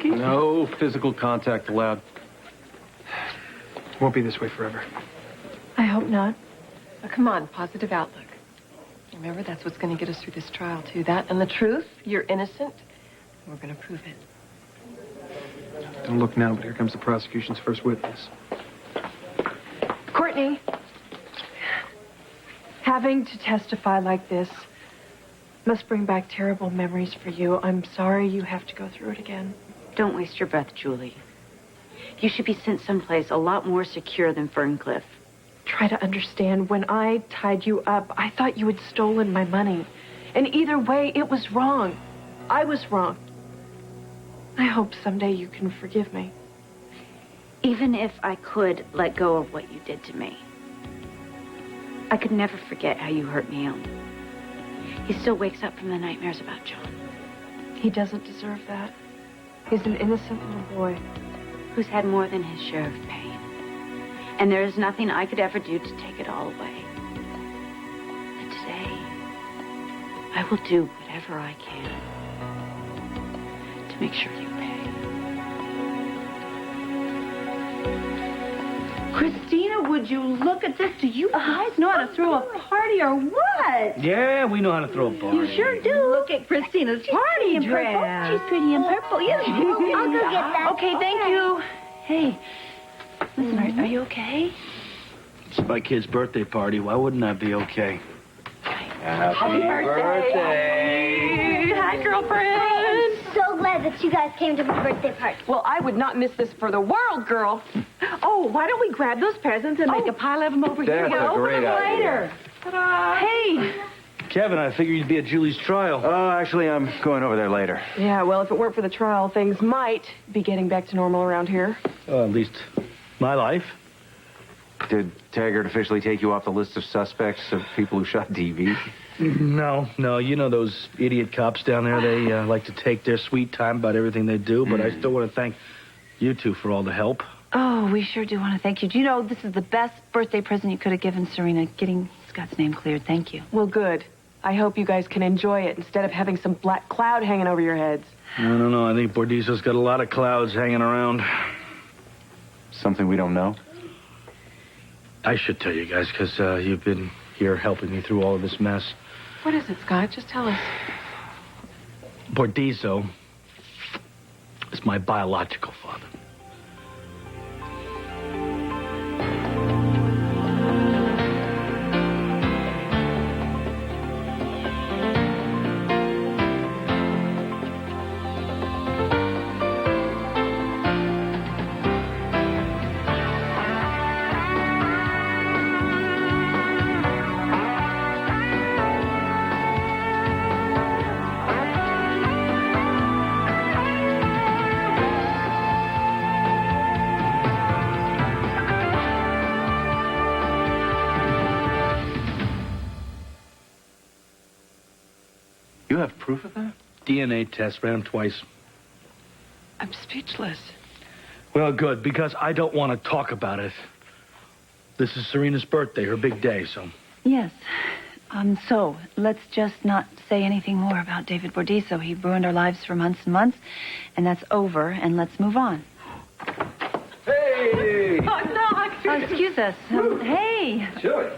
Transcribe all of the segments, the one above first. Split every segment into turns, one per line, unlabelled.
Frankie?
No physical contact allowed.
Won't be this way forever.
I hope not. Oh, come on, positive outlook. Remember, that's what's going to get us through this trial, too. That and the truth. You're innocent. We're going to prove it.
Don't look now, but here comes the prosecution's first witness.
Courtney, having to testify like this must bring back terrible memories for you. I'm sorry you have to go through it again.
Don't waste your breath, Julie. You should be sent someplace a lot more secure than Ferncliff.
Try to understand. When I tied you up, I thought you had stolen my money. And either way, it was wrong. I was wrong. I hope someday you can forgive me.
Even if I could let go of what you did to me, I could never forget how you hurt Neil. He still wakes up from the nightmares about John.
He doesn't deserve that. He's an innocent little boy
who's had more than his share of pain. And there is nothing I could ever do to take it all away. But today, I will do whatever I can to make sure you pay.
Christina, would you look at this? Do you guys know how to throw a party or what?
Yeah, we know how to throw a party.
You sure do. Look at Christina's party dress.
She's pretty in purple. Yeah. I'll go get that.
Okay, thank you. Hey, listen, are you okay?
It's my kid's birthday party. Why wouldn't I be okay?
Happy birthday.
Hi, girlfriend.
I'm so glad that you guys came to my birthday party.
Well, I would not miss this for the world, girl. Oh, why don't we grab those presents and make a pile of them over here?
That's a great idea.
Ta-da. Hey.
Kevin, I figured you'd be at Julie's trial.
Actually, I'm going over there later.
Yeah, well, if it weren't for the trial, things might be getting back to normal around here.
At least my life.
Did Taggart officially take you off the list of suspects of people who shot DV?
No. You know those idiot cops down there, they like to take their sweet time about everything they do, but I still want to thank you two for all the help.
Oh, we sure do want to thank you. Do you know this is the best birthday present you could have given Serena, getting Scott's name cleared. Thank you.
Well, good. I hope you guys can enjoy it instead of having some black cloud hanging over your heads.
I don't know. I think Bordizzo's got a lot of clouds hanging around.
Something we don't know?
I should tell you guys, because you've been here helping me through all of this mess.
What is it, Scott? Just tell us.
Bordizzo is my biological father.
You have proof of that?
DNA test, ran them twice.
I'm speechless.
Well, good, because I don't want to talk about it. This is Serena's birthday, her big day, so...
Yes. So, let's just not say anything more about David Bordizzo. He ruined our lives for months and months, and that's over, and let's move on.
Hey!
Oh, Doc!
Oh, excuse us. Hey!
Sure.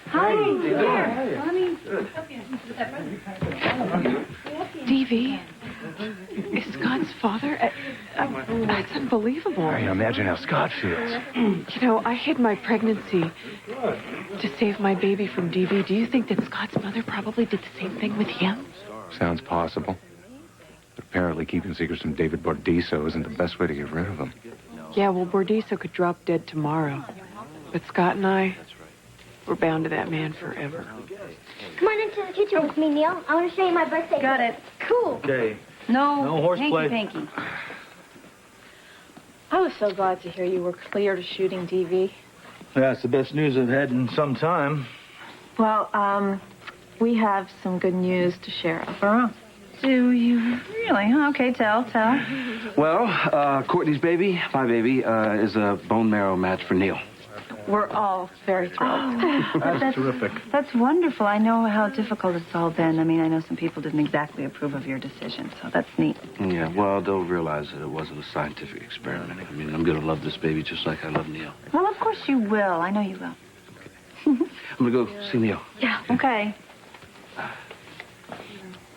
Hi. Here.
DV is Scott's father? That's unbelievable.
I imagine how Scott feels.
You know, I hid my pregnancy to save my baby from DV. Do you think that Scott's mother probably did the same thing with him?
Sounds possible. But apparently keeping secrets from David Bordizzo isn't the best way to get rid of him.
Yeah, well, Bordizzo could drop dead tomorrow. But Scott and I, we're bound to that man forever.
Come on into the kitchen with me, Neil. I want to show you my birthday.
Got it.
Cool.
Okay.
No
horseplay.
Hanky.
I was so glad to hear you were clear to shooting DV.
Yeah, it's the best news I've had in some time.
Well, we have some good news to share.
Do you really? Okay, tell.
Well, Courtney's baby, my baby, is a bone marrow match for Neil.
We're all very thrilled.
That's terrific.
That's wonderful. I know how difficult it's all been. I mean, I know some people didn't exactly approve of your decision, so that's neat.
Yeah, well, they'll realize that it wasn't a scientific experiment. I mean, I'm going to love this baby just like I love Neil.
Well, of course you will. I know you will.
I'm going to go see Neil.
Yeah, okay.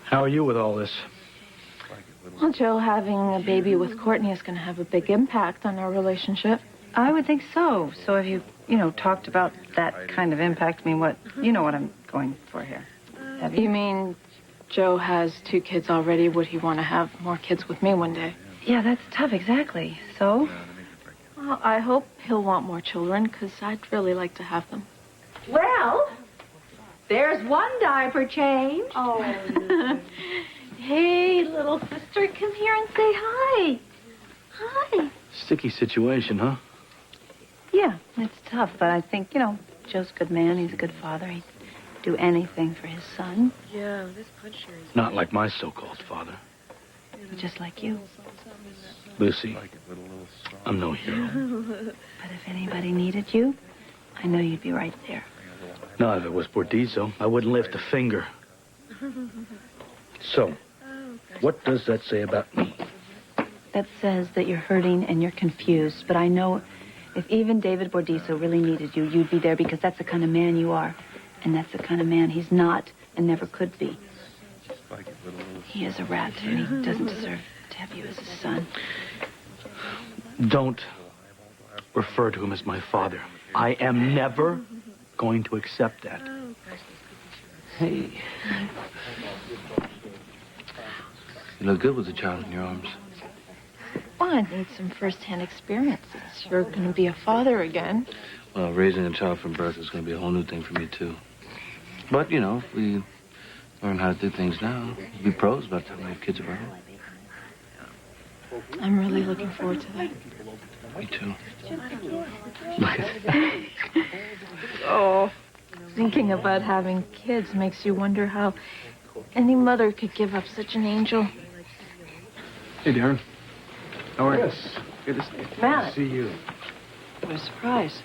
How are you with all this?
Well, Joe, having a baby with Courtney is going to have a big impact on our relationship.
I would think so. So have you, talked about that kind of impact? I mean, what I'm going for here. Have
You mean Joe has 2 kids already? Would he want to have more kids with me one day?
Yeah, that's tough, exactly. So?
Well, I hope he'll want more children, because I'd really like to have them.
Well, there's one diaper change.
Oh. Hey, little sister, come here and say hi. Hi.
Sticky situation, huh?
Yeah, it's tough, but I think, Joe's a good man. He's a good father. He'd do anything for his son.
Yeah, this punch here is...
Not like my so-called father.
Just like you.
Lucy, I'm no hero.
But if anybody needed you, I know you'd be right there.
No, if it was Bordizzo, I wouldn't lift a finger. So, what does that say about me?
That says that you're hurting and you're confused. But I know if even David Bordizzo really needed you, you'd be there because that's the kind of man you are. And that's the kind of man he's not and never could be. He is a rat, and he doesn't deserve to have you as his son.
Don't refer to him as my father. I am never going to accept that.
Hey. You look good with the child in your arms.
Well, I need some first-hand experiences. You're going to be a father again.
Well, raising a child from birth is going to be a whole new thing for me, too. But, if we learn how to do things now, we'll be pros by the time we have kids of our own.
I'm really looking forward to that.
Me, too.
Oh, thinking about having kids makes you wonder how any mother could give up such an angel.
Hey, Darren. How are you?
Yes.
Good to see you.
Matt.
See you.
What a surprise.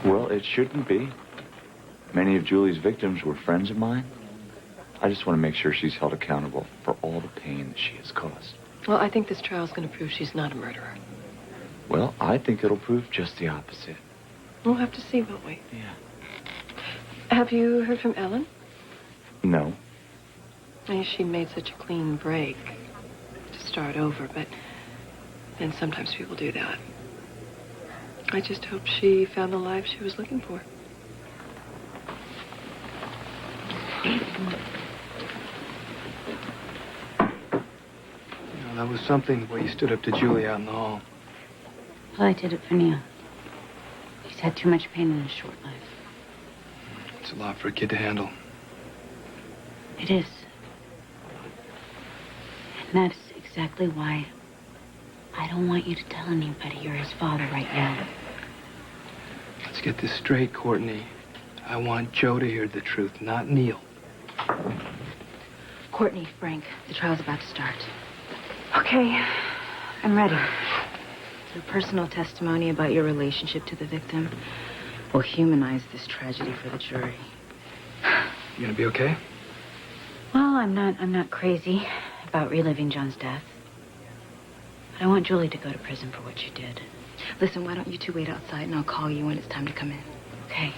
Well, it shouldn't be. Many of Julie's victims were friends of mine. I just want to make sure she's held accountable for all the pain that she has caused.
Well, I think this trial's going to prove she's not a murderer.
Well, I think it'll prove just the opposite.
We'll have to see, won't we?
Yeah.
Have you heard from Ellen?
No.
She made such a clean break to start over, but then sometimes people do that. I just hope she found the life she was looking for.
That was something, the way you stood up to Julie out in the hall.
Well, I did it for Neil. He's had too much pain in his short life.
It's a lot for a kid to handle.
It is. And that's exactly why I don't want you to tell anybody you're his father right now.
Let's get this straight, Courtney. I want Joe to hear the truth, not Neil.
Courtney, Frank, the trial's about to start. Okay, I'm ready. Your personal testimony about your relationship to the victim will humanize this tragedy for the jury.
You gonna be okay?
Well, I'm not crazy about reliving John's death. But I want Julie to go to prison for what she did. Listen, why don't you two wait outside and I'll call you when it's time to come in. Okay?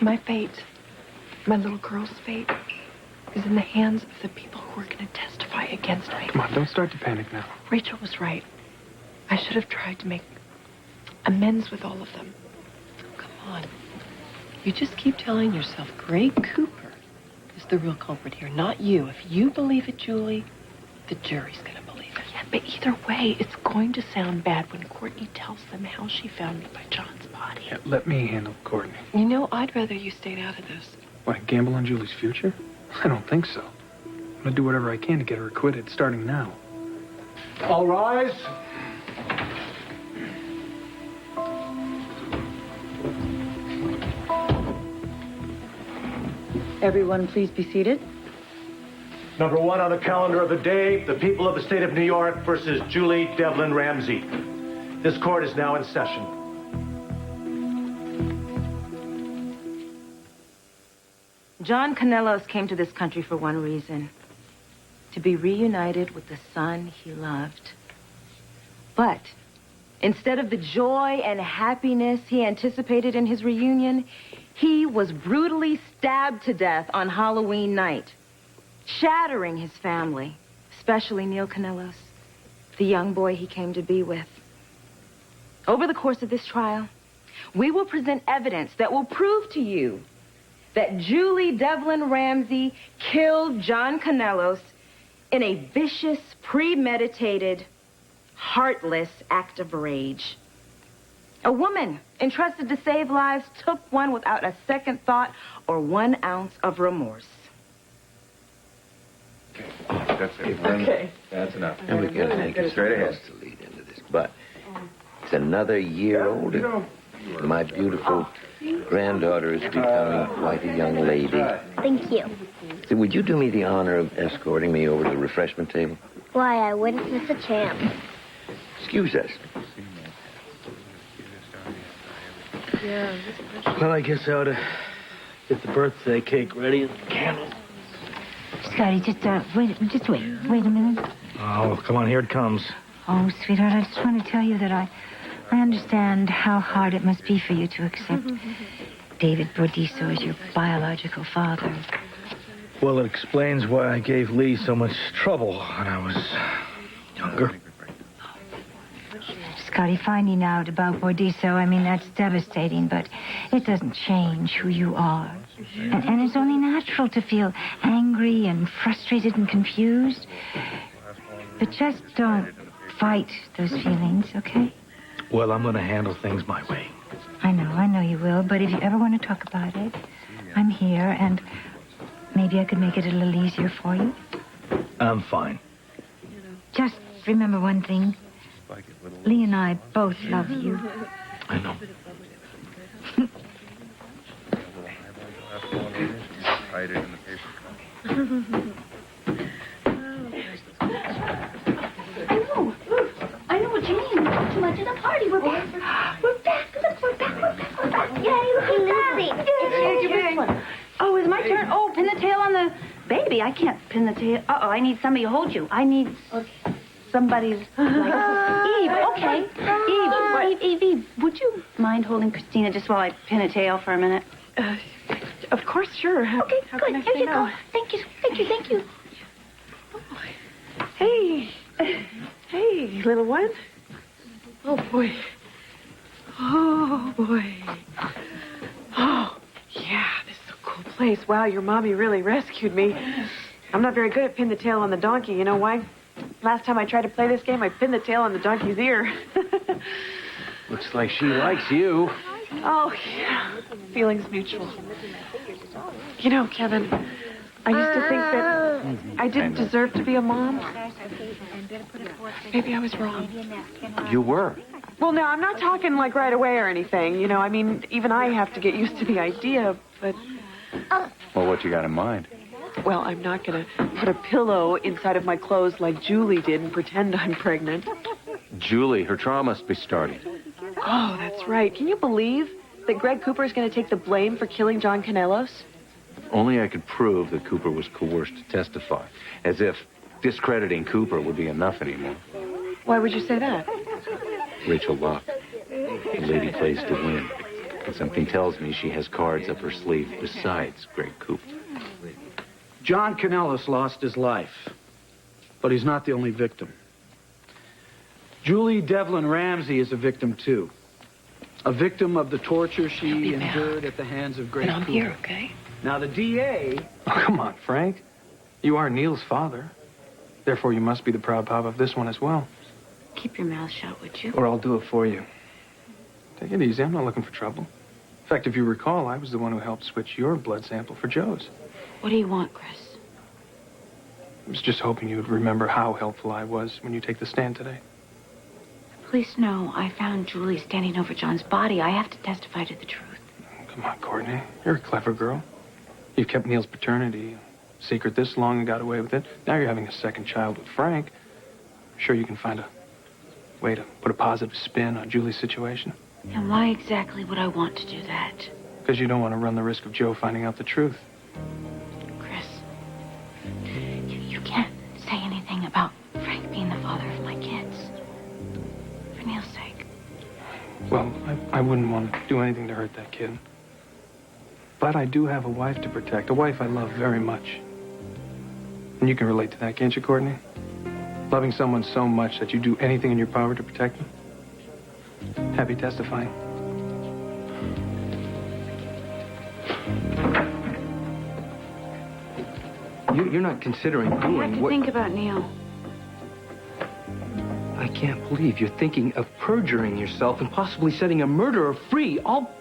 My fate, my little girl's fate, is in the hands of the people who are going to testify against me.
Come on, don't start to panic now.
Rachel was right. I should have tried to make amends with all of them. Come on. You just keep telling yourself Gray Cooper is the real culprit here, not you. If you believe it, Julie, the jury's going to believe it. Yeah, but either way, it's going to sound bad when Courtney tells them how she found me by John's body.
Yeah, let me handle Courtney.
I'd rather you stayed out of this.
What, gamble on Julie's future? I don't think so. I'm gonna do whatever I can to get her acquitted, starting now.
All rise.
Everyone, please be seated.
Number 1 on the calendar of the day, the people of the state of New York versus Julie Devlin Ramsey. This court is now in session.
John Kanellos came to this country for one reason: to be reunited with the son he loved. But instead of the joy and happiness he anticipated in his reunion, he was brutally stabbed to death on Halloween night, shattering his family, especially Neil Kanellos, the young boy he came to be with. Over the course of this trial, we will present evidence that will prove to you that Julie Devlin Ramsey killed John Kanellos in a vicious, premeditated, heartless act of rage. A woman entrusted to save lives took one without a second thought or 1 ounce of remorse.
That's it.
Okay.
That's enough.
And we can take it straight ahead to lead into this. But it's another year older. My beautiful granddaughter is becoming quite a young lady.
Thank you.
So would you do me the honor of escorting me over to the refreshment table?
Why, I wouldn't miss a chance.
Excuse us.
Well, I guess I ought to get the birthday cake ready and the candles.
Scotty, just wait a minute.
Oh, come on, here it comes.
Oh, sweetheart, I just want to tell you that I understand how hard it must be for you to accept David Bordiso as your biological father.
Well, it explains why I gave Lee so much trouble when I was younger.
Scotty, finding out about Bordiso, I mean, that's devastating, but it doesn't change who you are. And it's only natural to feel angry and frustrated and confused. But just don't fight those feelings, okay?
Well, I'm going to handle things my way.
I know you will, but if you ever want to talk about it, I'm here, and maybe I could make it a little easier for you.
I'm fine.
Just remember one thing. Lee and I both love you.
I know.
I know what you mean. We're too much at the party. We're back. We're back. Look, we're back. Yay, look, Lucy.
It's your turn. Oh, it's my turn. Oh, pin the tail on the baby. I can't pin the tail. Uh-oh, I need somebody to hold you. I need somebody's... Eve, okay. Eve, would you mind holding Christina just while I pin a tail for a minute?
Of course, sure.
Okay, good. Here you go. Thank you.
Hey, little one. Oh, boy. Oh, yeah, this is a cool place. Wow, your mommy really rescued me. I'm not very good at pin the tail on the donkey. You know why? Last time I tried to play this game, I pinned the tail on the donkey's ear.
Looks like she likes you.
Oh, yeah. Feelings mutual. You know, Kevin, I used to think that I didn't deserve to be a mom. Maybe I was wrong.
You were.
Well, no, I'm not talking like right away or anything. You know, I mean, even I have to get used to the idea, but...
Well, what you got in mind?
Well, I'm not going to put a pillow inside of my clothes like Julie did and pretend I'm pregnant.
Julie, her trial must be starting.
Oh, that's right. Can you believe that Greg Cooper is going to take the blame for killing John Kanellos?
Only I could prove that Cooper was coerced to testify. As if discrediting Cooper would be enough anymore.
Why would you say that?
Rachel Locke. The lady plays to win. And something tells me she has cards up her sleeve besides Greg Cooper.
John Kanellos lost his life, but he's not the only victim. Julie Devlin Ramsey is a victim, too. A victim of the torture she endured at the hands of Greg Cooper.
I'm here, okay?
Now, the DA...
Oh, come on, Frank. You are Neil's father. Therefore, you must be the proud papa of this one as well.
Keep your mouth shut, would you?
Or I'll do it for you. Take it easy. I'm not looking for trouble. In fact, if you recall, I was the one who helped switch your blood sample for Joe's.
What do you want, Chris?
I was just hoping you would remember how helpful I was when you take the stand today.
Police know I found Julie standing over John's body. I have to testify to the truth.
Come on, Courtney. You're a clever girl. You've kept Neil's paternity secret this long and got away with it. Now you're having a second child with Frank. Sure you can find a way to put a positive spin on Julie's situation?
And why exactly would I want to do that?
Because you don't want to run the risk of Joe finding out the truth.
Chris, you can't say anything about Frank being the father of my kids. For Neil's sake.
Well, I wouldn't want to do anything to hurt that kid. But I do have a wife to protect, a wife I love very much. And you can relate to that, can't you, Courtney? Loving someone so much that you do anything in your power to protect them. Happy testifying.
You're not considering doing
I have to
what...
think about Neil.
I can't believe you're thinking of perjuring yourself and possibly setting a murderer free, all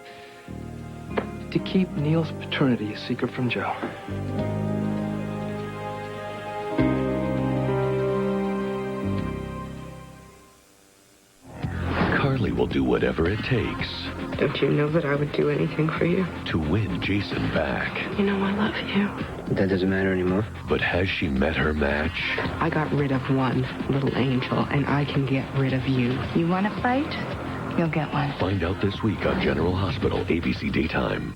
to keep Neil's paternity a secret from Joe.
Carly will do whatever it takes.
Don't you know that I would do anything for you?
To win Jason back.
You know I love you. That doesn't matter anymore.
But has she met her match?
I got rid of one little angel, and I can get rid of you.
You want a fight? You'll get one.
Find out this week on General Hospital, ABC Daytime.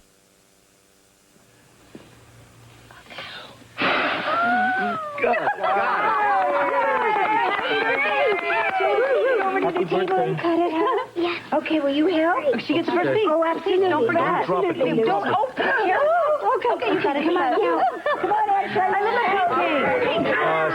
Happy birthday. Cut it out? Yeah. Okay, will you help?
She gets first piece.
Oh, absolutely.
Don't forget.
Don't drop it.
Don't
Don't
drop it.
here. Okay, you got it. Come on, now. Come on,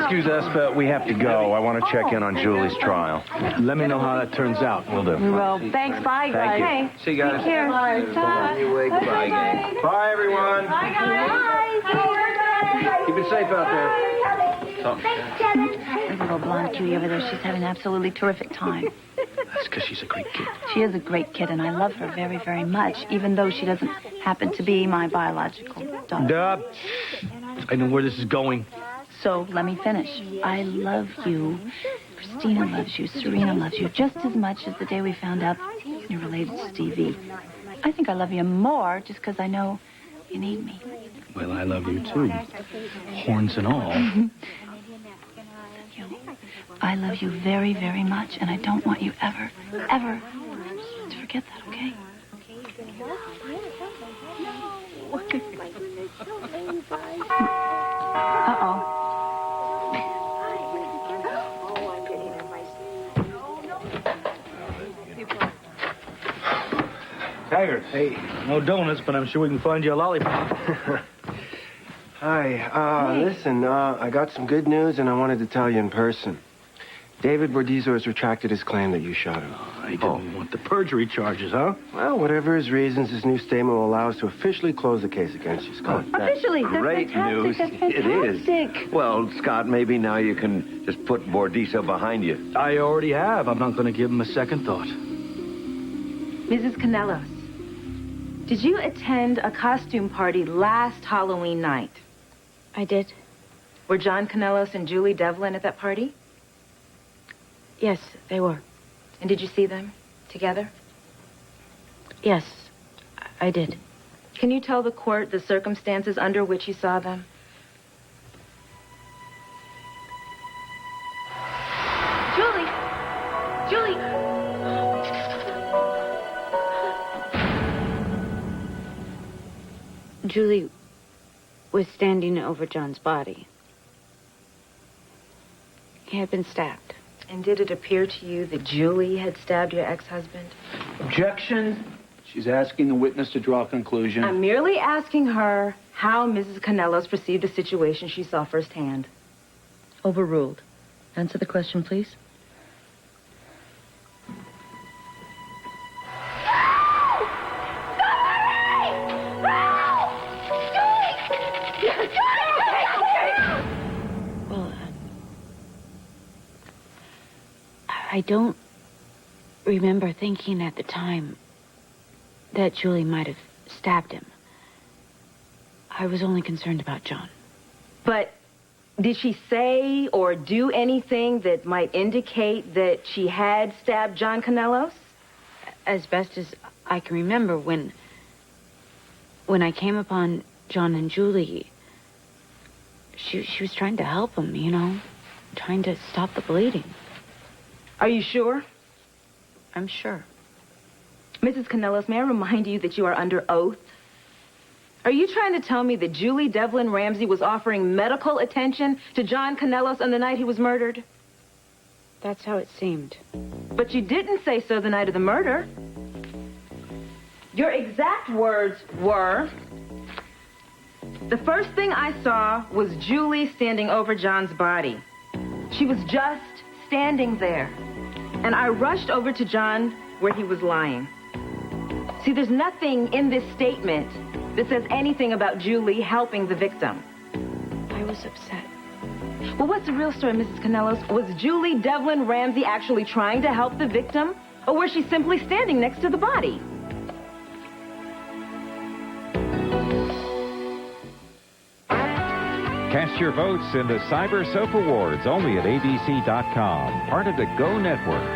Excuse us, but we have to go. I want to check in on Julie's trial.
Let me know how that turns out.
Will do.
We will. Thanks. Bye, guys.
Thank you. See you guys.
Take care. Bye.
Goodbye, gang.
Bye, everyone.
Bye, guys.
Keep it safe out there.
There's a little blonde cutie over there. She's having an absolutely terrific time.
That's because she's a great kid.
She is a great kid, and I love her very, very much, even though she doesn't happen to be my biological daughter.
I know where this is going.
So let me finish. I love you. Christina loves you. Serena loves you just as much as the day we found out you're related to Stevie. I think I love you more just because I know you need me.
Well, I love you too. Horns and all.
I love you very, very much, and I don't want you ever, ever to forget that, okay? Uh-oh.
Taggart. Hey, no donuts, but I'm sure we can find you a lollipop.
Hi. Listen, I got some good news, and I wanted to tell you in person. David Bordizzo has retracted his claim that you shot him.
He didn't want the perjury charges, huh?
Well, whatever his reasons, his new statement will allow us to officially close the case against you, Scott.
Officially, that's
Great
fantastic.
news.
That's
It is.
fantastic.
Well, Scott, maybe now you can just put Bordizzo behind you.
I already have. I'm not going to give him a second thought.
Mrs. Canellos, did you attend a costume party last Halloween night?
I did.
Were John Canellos and Julie Devlin at that party?
Yes, they were.
And did you see them together?
Yes, I did.
Can you tell the court the circumstances under which you saw them? Julie!
Julie was standing over John's body. He had been stabbed.
And did it appear to you that Julie had stabbed your ex-husband?
Objection. She's asking the witness to draw a conclusion.
I'm merely asking her how Mrs. Canellos perceived the situation she saw firsthand.
Overruled. Answer the question, please.
Well, I don't remember thinking at the time that Julie might have stabbed him. I was only concerned about John.
But did she say or do anything that might indicate that she had stabbed John Canellos?
As best as I can remember, when I came upon John and Julie, She was trying to help him, you know, trying to stop the bleeding.
Are you sure?
I'm sure.
Mrs. Kanellos, may I remind you that you are under oath? Are you trying to tell me that Julie Devlin Ramsey was offering medical attention to John Kanellos on the night he was murdered?
That's how it seemed.
But you didn't say so the night of the murder. Your exact words were, "The first thing I saw was Julie standing over John's body. She was just standing there. And I rushed over to John where he was lying." See, there's nothing in this statement that says anything about Julie helping the victim.
I was upset.
Well, what's the real story, Mrs. Kanellos? Was Julie Devlin Ramsey actually trying to help the victim, or was she simply standing next to the body?
Cast your votes in the Cyber Soap Awards only at abc.com, part of the Go Network.